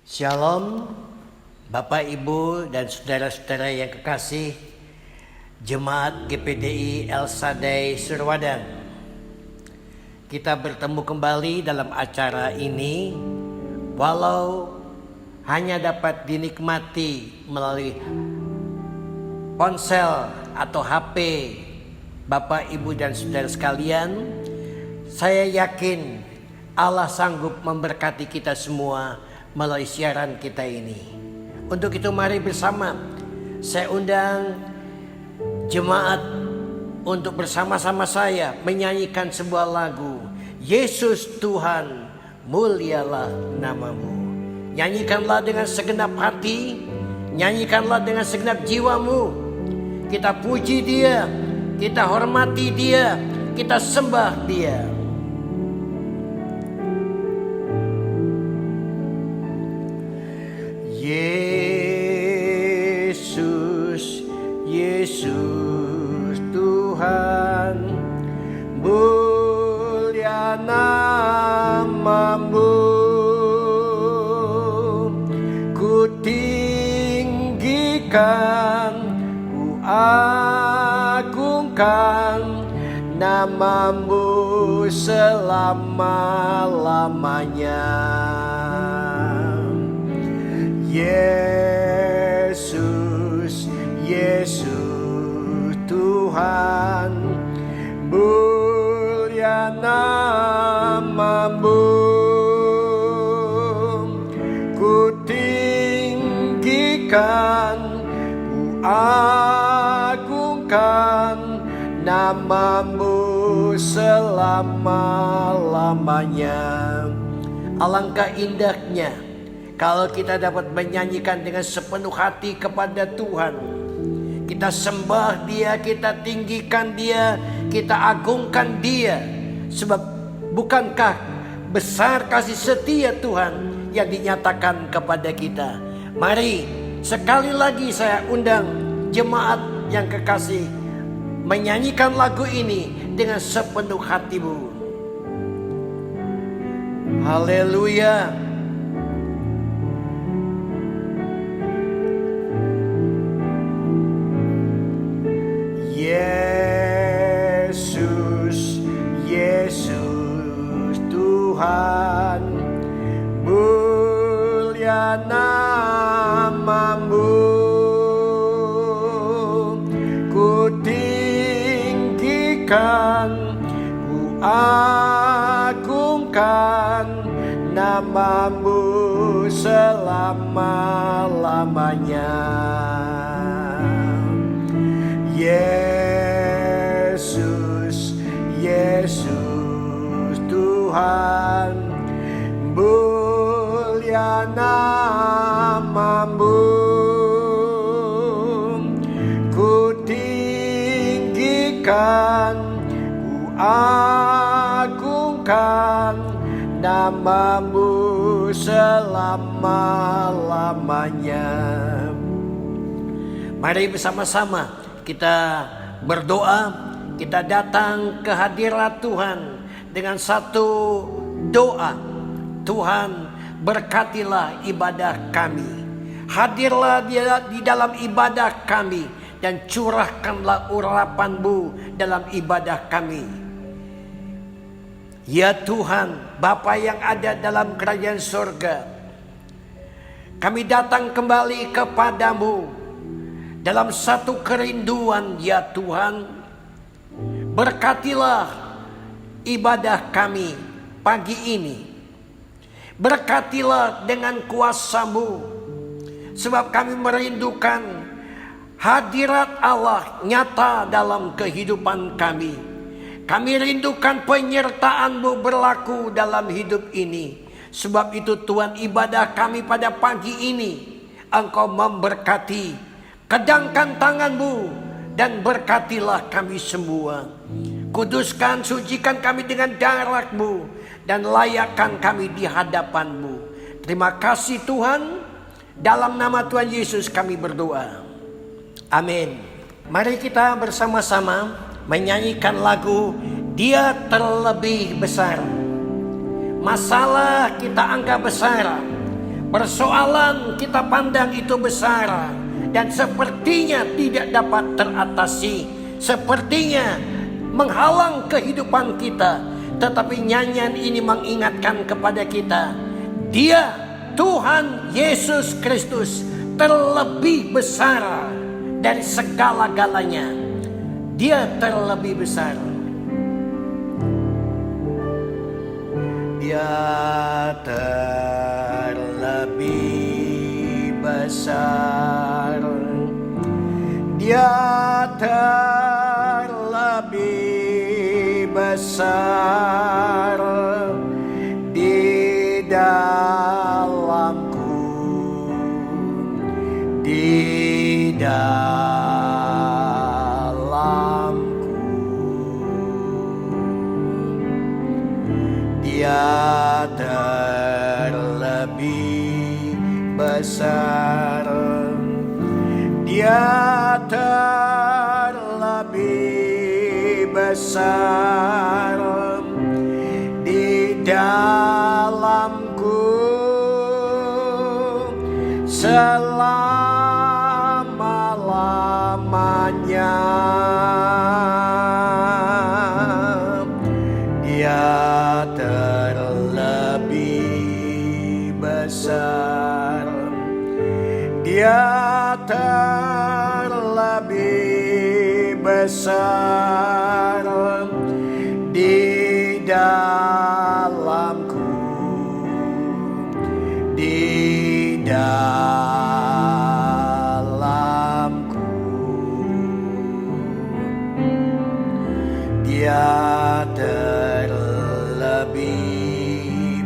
Shalom, Bapak, Ibu, dan saudara-saudara yang kekasih, Jemaat GPDI El Shaddai Surwadan. Kita bertemu kembali dalam acara ini, walau hanya dapat dinikmati melalui ponsel atau HP Bapak, Ibu, dan saudara sekalian. Saya yakin Allah sanggup memberkati kita semua melalui siaran kita ini. Untuk itu mari bersama saya undang jemaat untuk bersama-sama saya menyanyikan sebuah lagu, Yesus Tuhan, mulialah namamu. Nyanyikanlah dengan segenap hati, nyanyikanlah dengan segenap jiwamu. Kita puji Dia, kita hormati Dia, kita sembah Dia. Yesus, Yesus Tuhan, mulia namamu. Ku tinggikan, ku agungkan namamu selama-lamanya. Yesus, Yesus Tuhan, mulia namamu. Ku tinggikan, ku agungkan namamu selama-lamanya. Alangkah indahnya kalau kita dapat menyanyikan dengan sepenuh hati kepada Tuhan. Kita sembah Dia, kita tinggikan Dia, kita agungkan Dia. Sebab bukankah besar kasih setia Tuhan yang dinyatakan kepada kita. Mari sekali lagi saya undang jemaat yang kekasih menyanyikan lagu ini dengan sepenuh hatimu. Haleluya. Yesus, Yesus Tuhan, mulia namamu. Ku tinggikan, ku agungkan namamu selama-lamanya. Yesus, Yesus Tuhan, mulia namamu. Ku tinggikan, ku agungkan namamu selama-lamanya. Mari bersama-sama kita berdoa, kita datang ke hadirat Tuhan dengan satu doa. Tuhan, berkatilah ibadah kami. Hadirlah di dalam ibadah kami dan curahkanlah urapan-Mu dalam ibadah kami. Ya Tuhan, Bapa yang ada dalam kerajaan surga, kami datang kembali kepadamu dalam satu kerinduan. Ya Tuhan, berkatilah ibadah kami pagi ini. Berkatilah dengan kuasa-Mu, sebab kami merindukan hadirat Allah nyata dalam kehidupan kami. Kami rindukan penyertaan-Mu berlaku dalam hidup ini. Sebab itu Tuhan, ibadah kami pada pagi ini Engkau memberkati. Kedangkan tangan-Mu dan berkatilah kami semua. Kuduskan, sucikan kami dengan darah-Mu dan layakkan kami di hadapan-Mu. Terima kasih Tuhan. Dalam nama Tuhan Yesus kami berdoa. Amin. Mari kita bersama-sama menyanyikan lagu Dia Terlebih Besar. Masalah kita anggap besar, Persoalan kita pandang itu besar dan sepertinya tidak dapat teratasi, sepertinya menghalang kehidupan kita. Tetapi nyanyian ini mengingatkan kepada kita, Dia, Tuhan Yesus Kristus, terlebih besar dari segala-galanya. Dia terlebih besar. Dia terlebih besar. Dia terlebih besar di dalamku, di dalamku. Dia terlebih besar. Dia terlebih besar di dalamku selama-lamanya. Dia terlebih besar. Dia terlebih besar di dalamku, di dalamku. Dia terlebih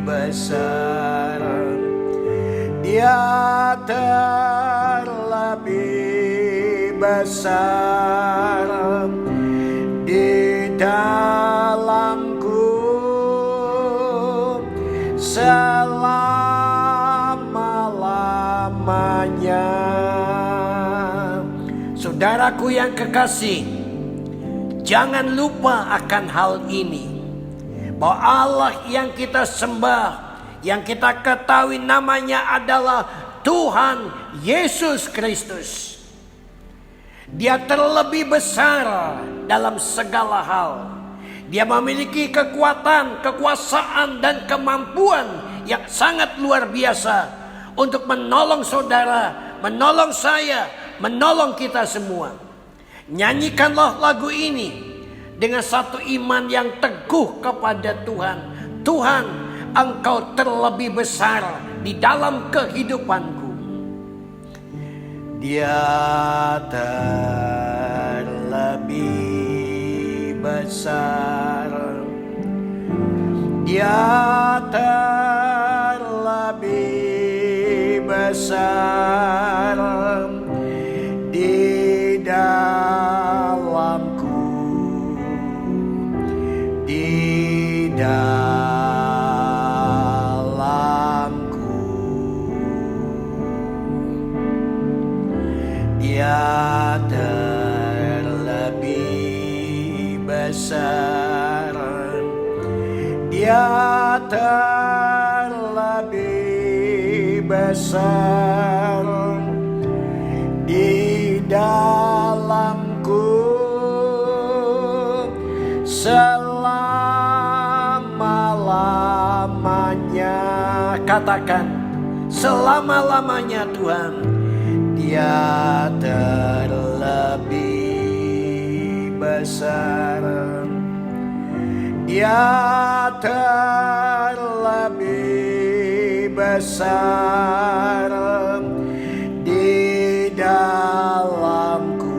besar. Dia terlebih besar di dalamku selama-lamanya. Saudaraku yang kekasih, jangan lupa akan hal ini, bahwa Allah yang kita sembah, yang kita ketahui namanya adalah Tuhan Yesus Kristus. Dia terlebih besar dalam segala hal. Dia memiliki kekuatan, kekuasaan, dan kemampuan yang sangat luar biasa untuk menolong saudara, menolong saya, menolong kita semua. Nyanyikanlah lagu ini dengan satu iman yang teguh kepada Tuhan. Tuhan, Engkau terlebih besar di dalam kehidupanku. Dia terlebih besar. Dia terlebih besar di dalamku, di dalamku. Dia terlebih besar. Dia terlebih besar di dalamku selama-lamanya. Katakan, selama-lamanya Tuhan. Dia terlebih besar. Dia terlebih besar di dalamku,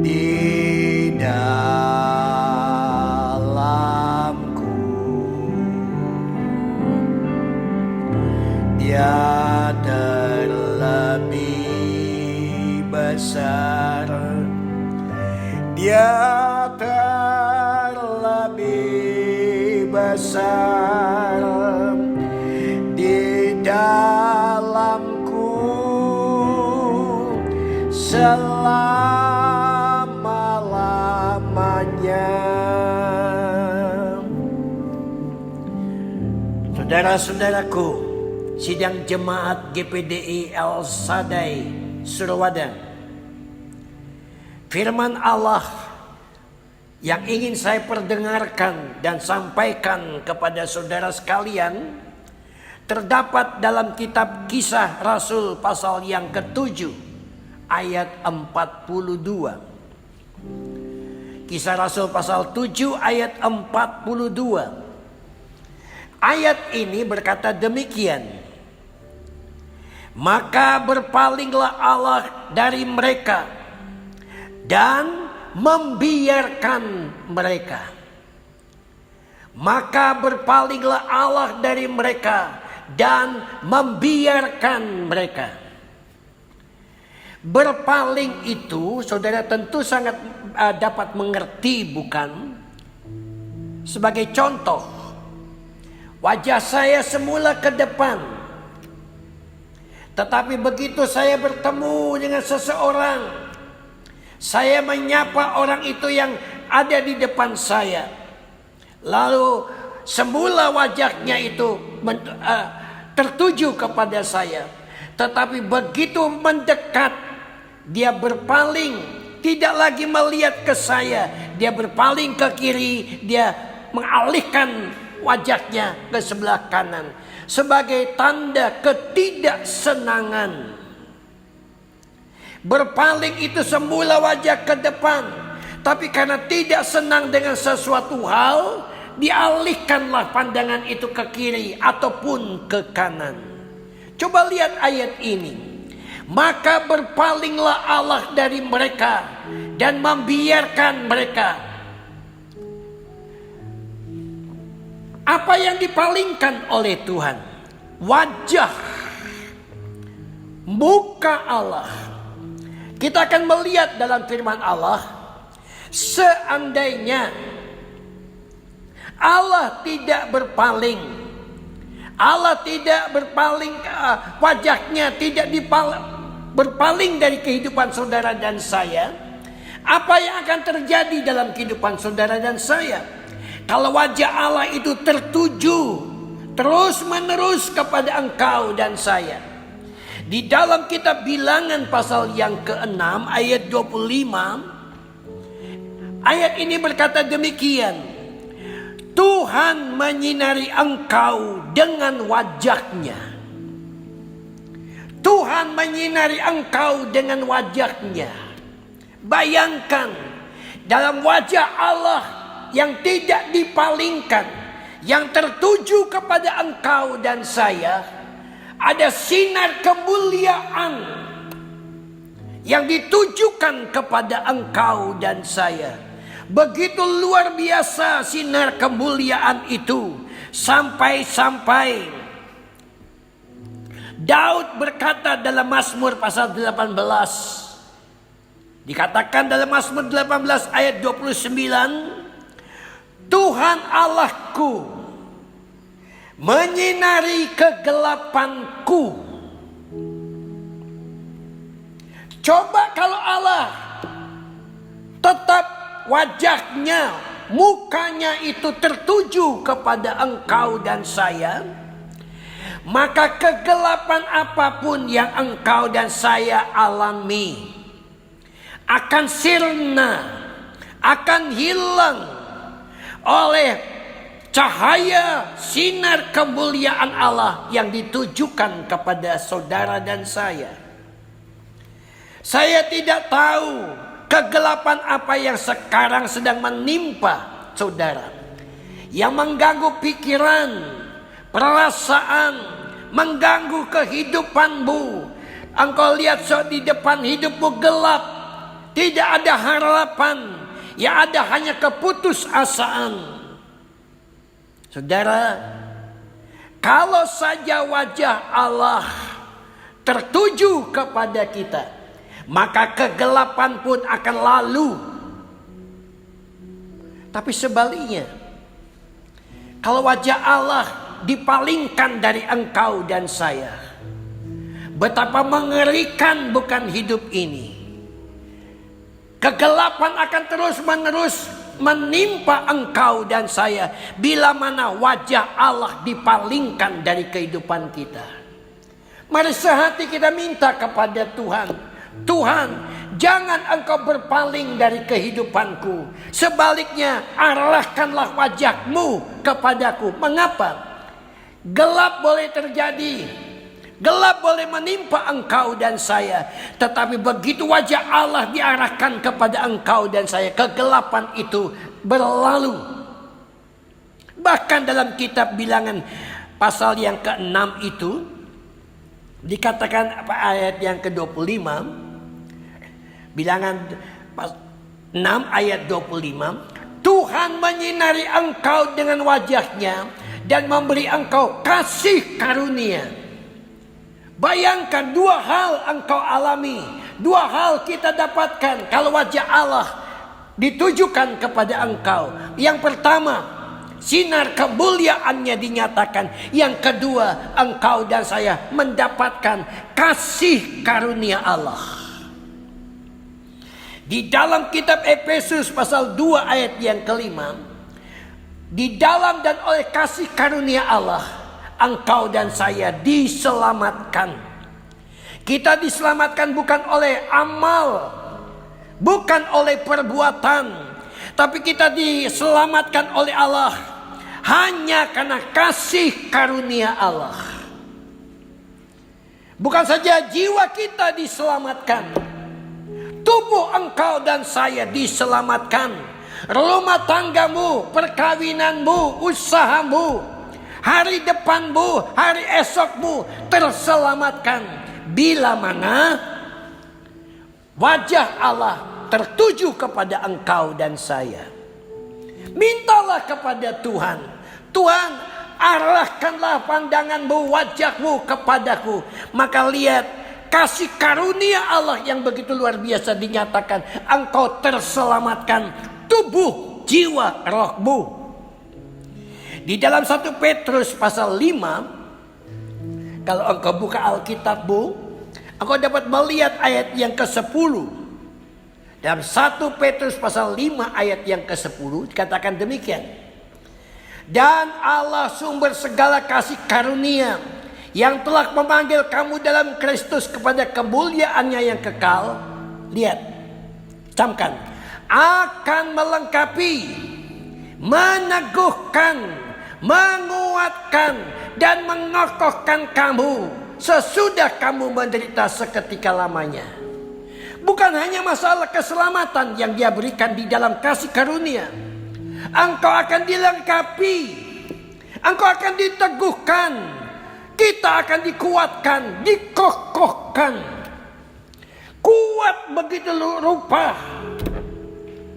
di dalamku. Dia terlebih besar. Dia terlebih besar di dalamku selama-lamanya. Saudara-saudaraku, Sidang Jemaat GPDI El Sadai Surabaya. Firman Allah yang ingin saya perdengarkan dan sampaikan kepada saudara sekalian terdapat dalam kitab Kisah Rasul pasal yang ke-7 ayat 42. Kisah Rasul pasal 7 ayat 42. Ayat ini berkata demikian. Maka berpalinglah Allah dari mereka dan membiarkan mereka. Maka berpalinglah Allah dari mereka dan membiarkan mereka. Berpaling itu saudara tentu sangat dapat mengerti, bukan? Sebagai contoh, wajah saya semula ke depan, tetapi begitu saya bertemu dengan seseorang, saya menyapa orang itu yang ada di depan saya. Lalu semula wajahnya itu tertuju kepada saya, tetapi begitu mendekat, dia berpaling, tidak lagi melihat ke saya. Dia berpaling ke kiri, dia mengalihkan wajahnya ke sebelah kanan sebagai tanda ketidaksenangan. Berpaling itu semula wajah ke depan, tapi karena tidak senang dengan sesuatu hal, dialihkanlah pandangan itu ke kiri ataupun ke kanan. Coba lihat ayat ini. Maka berpalinglah Allah dari mereka dan membiarkan mereka. Apa yang dipalingkan oleh Tuhan? Wajah, muka Allah. Kita akan melihat dalam firman Allah, seandainya Allah tidak berpaling, Allah tidak berpaling, wajahnya tidak berpaling dari kehidupan saudara dan saya, apa yang akan terjadi dalam kehidupan saudara dan saya? Kalau wajah Allah itu tertuju terus menerus kepada engkau dan saya. Di dalam kitab Bilangan pasal yang ke-6 ayat 25, ayat ini berkata demikian. Tuhan menyinari engkau dengan wajahnya. Tuhan menyinari engkau dengan wajahnya. Bayangkan, dalam wajah Allah yang tidak dipalingkan, yang tertuju kepada engkau dan saya, ada sinar kemuliaan yang ditujukan kepada engkau dan saya. Begitu luar biasa sinar kemuliaan itu, sampai-sampai Daud berkata dalam Mazmur pasal 18. Dikatakan dalam Mazmur 18 ayat 29, Tuhan Allahku menyinari kegelapanku. Coba kalau Allah tetap wajahnya, mukanya itu tertuju kepada engkau dan saya, maka kegelapan apapun yang engkau dan saya alami akan sirna, akan hilang oleh cahaya sinar kemuliaan Allah yang ditujukan kepada saudara dan saya. Saya tidak tahu kegelapan apa yang sekarang sedang menimpa saudara, yang mengganggu pikiran, perasaan, mengganggu kehidupanmu. Engkau lihat di depan hidupmu gelap, tidak ada harapan, yang ada hanya keputusasaan. Saudara, kalau saja wajah Allah tertuju kepada kita, maka kegelapan pun akan lalu. Tapi sebaliknya, kalau wajah Allah dipalingkan dari engkau dan saya, betapa mengerikan bukan hidup ini. Kegelapan akan terus-menerus menimpa engkau dan saya bila mana wajah Allah dipalingkan dari kehidupan kita. Mari sehati kita minta kepada Tuhan. Tuhan, jangan Engkau berpaling dari kehidupanku. Sebaliknya, arahkanlah wajah-Mu kepadaku. Mengapa? Gelap boleh terjadi, gelap boleh menimpa engkau dan saya. Tetapi begitu wajah Allah diarahkan kepada engkau dan saya, kegelapan itu berlalu. Bahkan dalam kitab Bilangan pasal yang ke-6 itu dikatakan ayat yang ke-25. Bilangan 6 ayat 25. Tuhan menyinari engkau dengan wajahnya dan memberi engkau kasih karunia. Bayangkan dua hal engkau alami, dua hal kita dapatkan kalau wajah Allah ditujukan kepada engkau. Yang pertama, sinar kemuliaannya dinyatakan. Yang kedua, engkau dan saya mendapatkan kasih karunia Allah. Di dalam kitab Efesus pasal 2 ayat yang kelima, di dalam dan oleh kasih karunia Allah, engkau dan saya diselamatkan. Kita diselamatkan bukan oleh amal, bukan oleh perbuatan, tapi kita diselamatkan oleh Allah hanya karena kasih karunia Allah. Bukan saja jiwa kita diselamatkan, tubuh engkau dan saya diselamatkan. Rumah tanggamu, perkawinanmu, usahamu, hari depanmu, hari esokmu terselamatkan. Bila mana wajah Allah tertuju kepada engkau dan saya. Mintalah kepada Tuhan. Tuhan, arahkanlah pandanganmu, wajahmu kepadaku. Maka lihat, kasih karunia Allah yang begitu luar biasa dinyatakan. Engkau terselamatkan tubuh, jiwa, rohmu. Di dalam 1 Petrus pasal 5, kalau engkau buka Alkitabmu, engkau dapat melihat ayat yang ke-10. Dalam 1 Petrus pasal 5 ayat yang ke-10 dikatakan demikian. Dan Allah sumber segala kasih karunia yang telah memanggil kamu dalam Kristus kepada kemuliaannya yang kekal. Lihat, camkan. Akan melengkapi, meneguhkan, menguatkan, dan mengokohkan kamu sesudah kamu menderita seketika lamanya. Bukan hanya masalah keselamatan yang Dia berikan di dalam kasih karunia. Engkau akan dilengkapi, engkau akan diteguhkan, kita akan dikuatkan, dikokohkan. Kuat begitu rupa.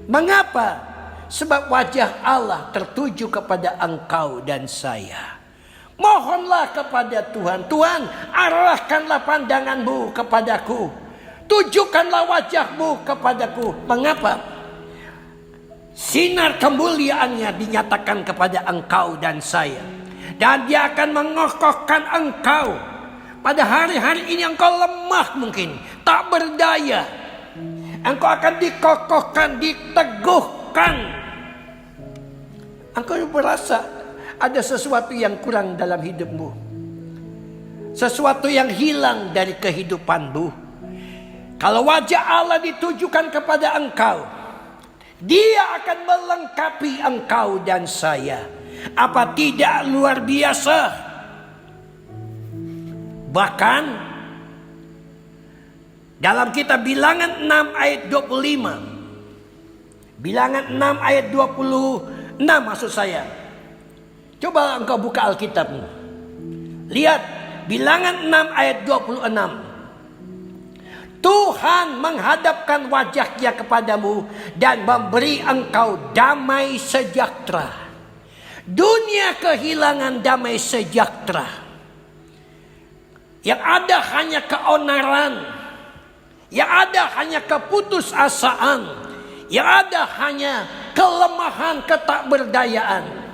Mengapa? Sebab wajah Allah tertuju kepada engkau dan saya. Mohonlah kepada Tuhan. Tuhan, arahkanlah pandanganmu kepadaku. Tujukanlah wajahmu kepadaku. Mengapa? Sinar kemuliaannya dinyatakan kepada engkau dan saya. Dan Dia akan mengokohkan engkau. Pada hari-hari ini engkau lemah mungkin, tak berdaya. Engkau akan dikokohkan, diteguhkan. Engkau merasa ada sesuatu yang kurang dalam hidupmu, sesuatu yang hilang dari kehidupanmu. Kalau wajah Allah ditujukan kepada engkau, Dia akan melengkapi engkau dan saya. Apa tidak luar biasa? Bahkan dalam kitab Bilangan 6 ayat 25. Bilangan 6 ayat 26 maksud saya. Coba engkau buka Alkitabmu. Lihat Bilangan 6 ayat 26. Tuhan menghadapkan wajahnya kepadamu dan memberi engkau damai sejahtera. Dunia kehilangan damai sejahtera. Yang ada hanya keonaran. Yang ada hanya keputusasaan. Yang ada hanya kelemahan, ketakberdayaan.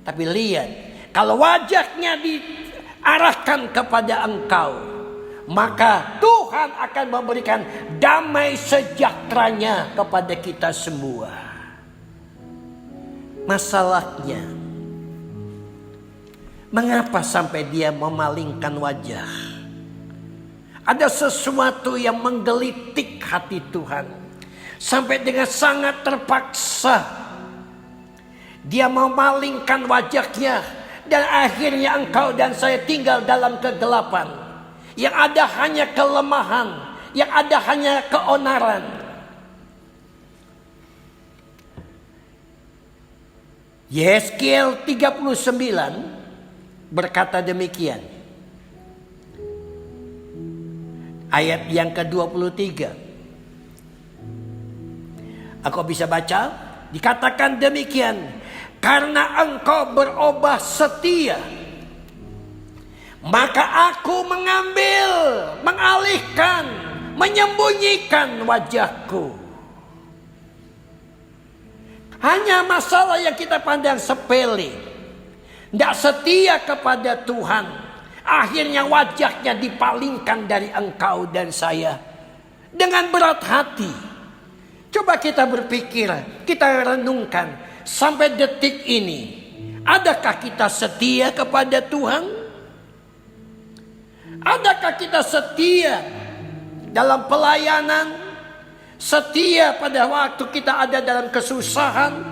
Tapi lihat, kalau wajahnya diarahkan kepada engkau, maka Tuhan akan memberikan damai sejahteranya kepada kita semua. Masalahnya, mengapa sampai dia memalingkan wajah? Ada sesuatu yang menggelitik hati Tuhan. Sampai dengan sangat terpaksa dia memalingkan wajahnya. Dan akhirnya engkau dan saya tinggal dalam kegelapan. Yang ada hanya kelemahan. Yang ada hanya keonaran. Yeskiel 39 berkata demikian. Ayat yang ke-23. Aku bisa baca. Dikatakan demikian. Karena engkau berubah setia, maka aku mengalihkan, menyembunyikan wajahku. Hanya masalah yang kita pandang sepele, tidak setia kepada Tuhan. Akhirnya wajahnya dipalingkan dari engkau dan saya. Dengan berat hati. Coba kita berpikir, kita renungkan. Sampai detik ini, adakah kita setia kepada Tuhan? Adakah kita setia dalam pelayanan? Setia pada waktu kita ada dalam kesusahan,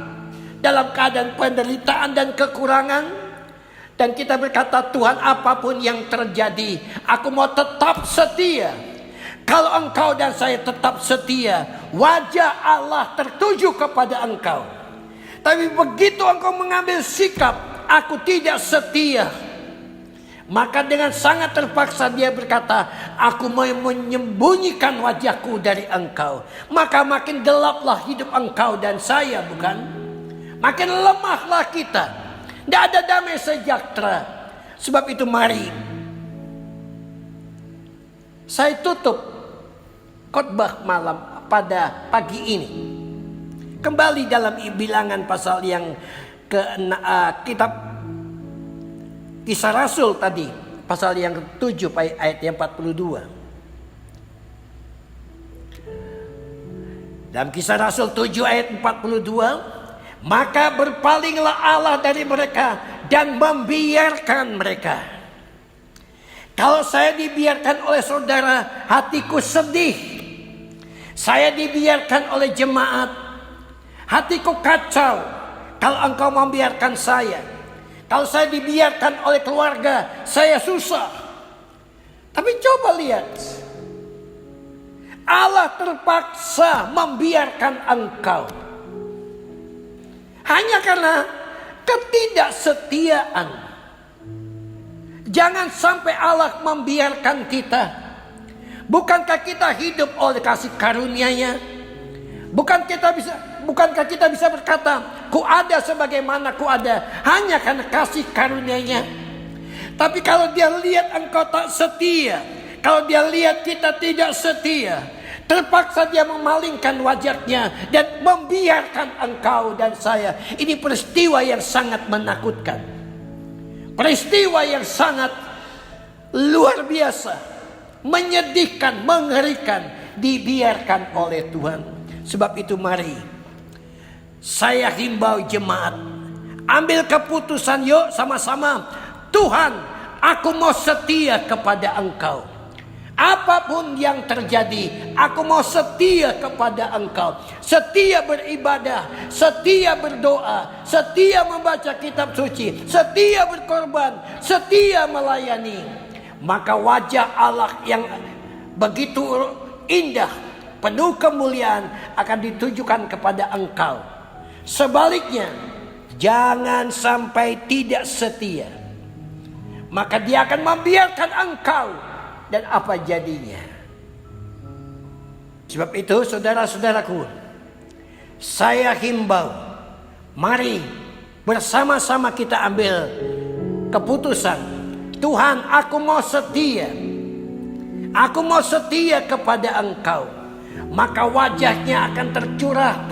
dalam keadaan penderitaan dan kekurangan? Dan kita berkata, Tuhan, apapun yang terjadi, aku mau tetap setia. Kalau engkau dan saya tetap setia, wajah Allah tertuju kepada engkau. Tapi begitu engkau mengambil sikap, aku tidak setia, maka dengan sangat terpaksa dia berkata, aku mau menyembunyikan wajahku dari engkau. Maka makin gelaplah hidup engkau dan saya, bukan? Makin lemahlah kita. Tidak ada damai sejahtera. Sebab itu mari saya tutup khotbah malam pada pagi ini. Kembali dalam Bilangan pasal yang kitab Kisah Rasul tadi, pasal yang 7 ayat yang 42. Dalam Kisah Rasul 7 ayat 42, maka berpalinglah Allah dari mereka dan membiarkan mereka. Kalau saya dibiarkan oleh saudara, hatiku sedih. Saya dibiarkan oleh jemaat, hatiku kacau. Kalau engkau membiarkan saya, kalau saya dibiarkan oleh keluarga, saya susah. Tapi coba lihat, Allah terpaksa membiarkan engkau hanya karena ketidaksetiaan. Jangan sampai Allah membiarkan kita. Bukankah kita hidup oleh kasih karunia-Nya? Bukankah kita bisa berkata, ku ada sebagaimana ku ada, hanya karena kasih karunia-Nya? Tapi kalau dia lihat engkau tak setia, kalau dia lihat kita tidak setia, terpaksa dia memalingkan wajahnya dan membiarkan engkau dan saya. Ini peristiwa yang sangat menakutkan. Peristiwa yang sangat luar biasa, menyedihkan, mengerikan, dibiarkan oleh Tuhan. Sebab itu mari saya himbau jemaat, ambil keputusan, yuk sama-sama. Tuhan, aku mau setia kepada engkau. Apapun yang terjadi, aku mau setia kepada engkau. Setia beribadah, setia berdoa, setia membaca kitab suci, setia berkorban, setia melayani. Maka wajah Allah yang begitu indah, penuh kemuliaan akan ditujukan kepada engkau. Sebaliknya, jangan sampai tidak setia, maka dia akan membiarkan engkau. Dan apa jadinya? Sebab itu saudara-saudaraku, saya himbau, mari bersama-sama kita ambil keputusan. Tuhan, aku mau setia. Aku mau setia kepada engkau. Maka wajahnya akan tercurah,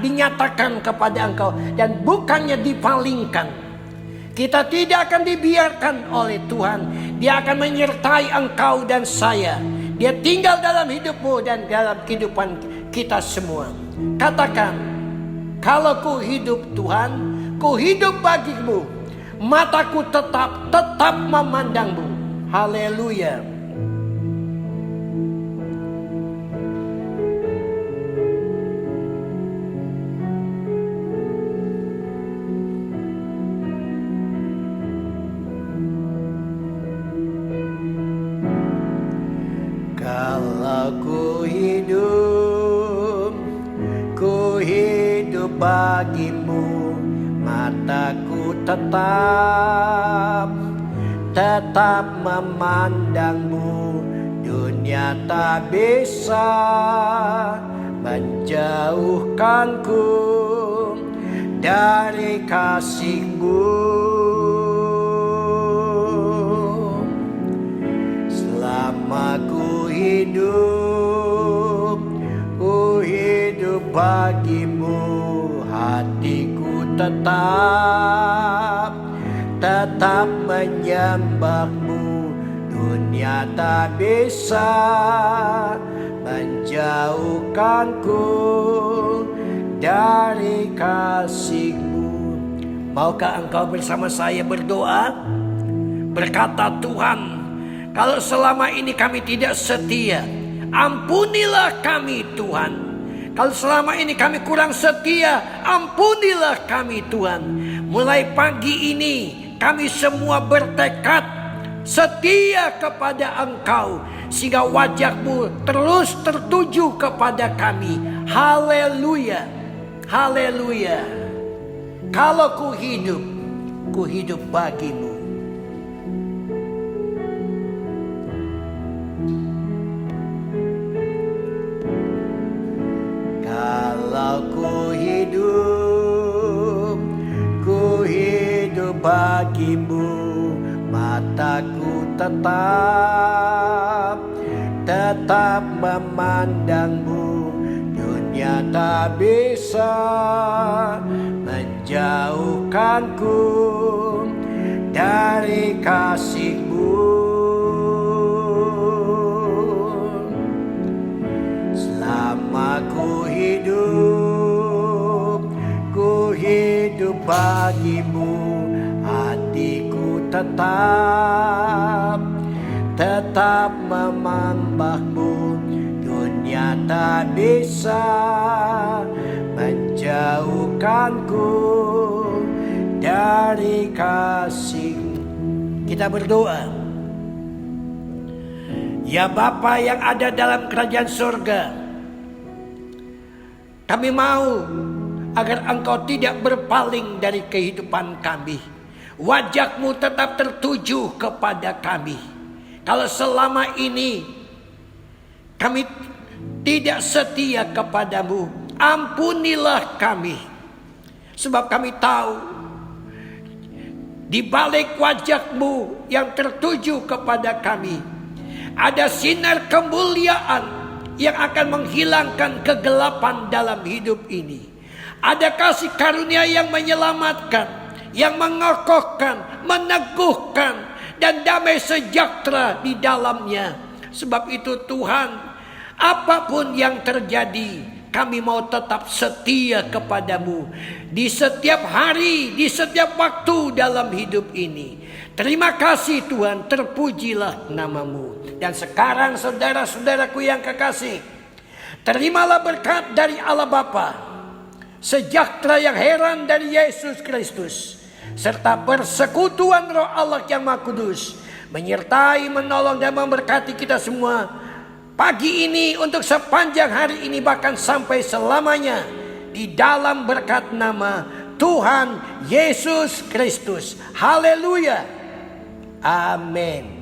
dinyatakan kepada engkau. Dan bukannya dipalingkan. Kita tidak akan dibiarkan oleh Tuhan. Dia akan menyertai engkau dan saya. Dia tinggal dalam hidupmu dan dalam kehidupan kita semua. Katakan, kalau ku hidup Tuhan, ku hidup bagimu. Mataku tetap memandangmu. Haleluya. mataku tetap memandangmu. Dunia tak bisa menjauhkanku dari kasih-Mu. Selama ku hidup bagimu. Hatiku tetap menyembah-Mu. Dunia tak bisa menjauhkanku dari kasih-Mu. Maukah engkau bersama saya berdoa? Berkata, Tuhan, kalau selama ini kami tidak setia, ampunilah kami Tuhan. Kalau selama ini kami kurang setia, ampunilah kami Tuhan. Mulai pagi ini kami semua bertekad setia kepada Engkau, sehingga wajah-Mu terus tertuju kepada kami. Haleluya, haleluya. Kalau ku hidup bagi-Mu. Kalau ku hidup bagi-Mu. Mataku tetap memandang-Mu. Dunia tak bisa menjauhkanku dari kasih-Mu. Selama ku hidup bagi-Mu. Hatiku tetap memandang-Mu. Dunia tak bisa menjauhkanku dari kasih. Kita berdoa. Ya Bapa yang ada dalam kerajaan surga, kami mau agar Engkau tidak berpaling dari kehidupan kami. Wajah-Mu tetap tertuju kepada kami. Kalau selama ini kami tidak setia kepada-Mu, ampunilah kami. Sebab kami tahu di balik wajah-Mu yang tertuju kepada kami, ada sinar kemuliaan yang akan menghilangkan kegelapan dalam hidup ini. Ada kasih karunia yang menyelamatkan, yang mengokohkan, meneguhkan, dan damai sejahtera di dalamnya. Sebab itu Tuhan, apapun yang terjadi, kami mau tetap setia kepada-Mu di setiap hari, di setiap waktu dalam hidup ini. Terima kasih Tuhan, terpujilah nama-Mu. Dan sekarang saudara-saudaraku yang kekasih, terimalah berkat dari Allah Bapa, sejahtera yang heran dari Yesus Kristus, serta persekutuan Roh Allah yang Maha Kudus, menyertai, menolong, dan memberkati kita semua pagi ini, untuk sepanjang hari ini, bahkan sampai selamanya, di dalam berkat nama Tuhan Yesus Kristus. Haleluya. Amin.